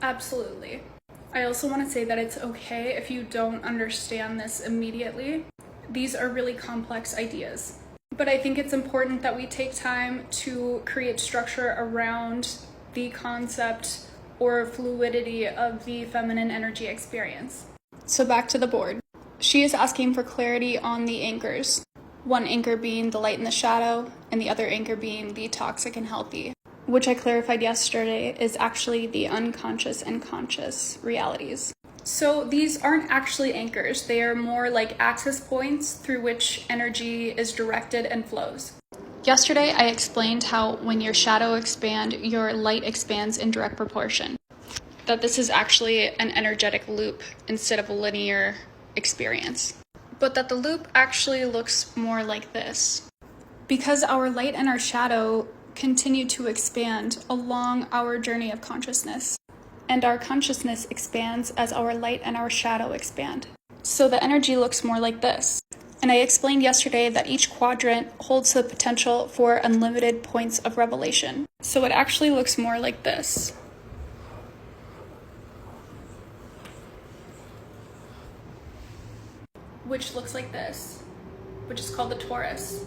Absolutely. I also want to say that it's okay if you don't understand this immediately. These are really complex ideas. But I think it's important that we take time to create structure around the concept or fluidity of the feminine energy experience. So back to the board. She is asking for clarity on the anchors. One anchor being the light and the shadow, and the other anchor being the toxic and healthy, which I clarified yesterday is actually the unconscious and conscious realities. So these aren't actually anchors. They are more like access points through which energy is directed and flows. Yesterday, I explained how when your shadow expands, your light expands in direct proportion. That this is actually an energetic loop instead of a linear experience. But that the loop actually looks more like this. Because our light and our shadow continue to expand along our journey of consciousness. And our consciousness expands as our light and our shadow expand. So the energy looks more like this. And I explained yesterday that each quadrant holds the potential for unlimited points of revelation. So it actually looks more like this. Which looks like this, which is called the torus.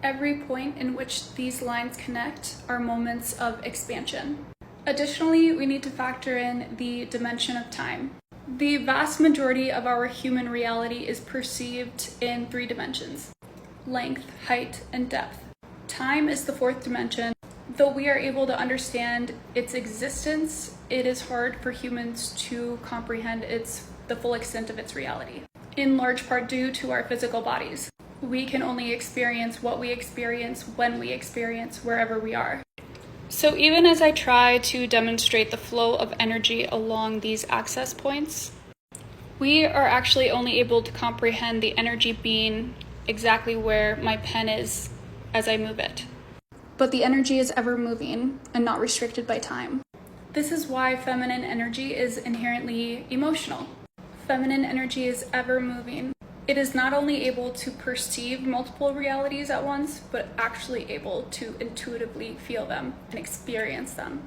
Every point in which these lines connect are moments of expansion. Additionally, we need to factor in the dimension of time. The vast majority of our human reality is perceived in 3 dimensions: length, height, and depth. Time is the 4th dimension. Though we are able to understand its existence, it is hard for humans to comprehend the full extent of its reality, in large part due to our physical bodies. We can only experience what we experience when we experience wherever we are. So even as I try to demonstrate the flow of energy along these access points, we are actually only able to comprehend the energy being exactly where my pen is as I move it. But the energy is ever moving and not restricted by time. This is why feminine energy is inherently emotional. Feminine energy is ever moving. It is not only able to perceive multiple realities at once, but actually able to intuitively feel them and experience them.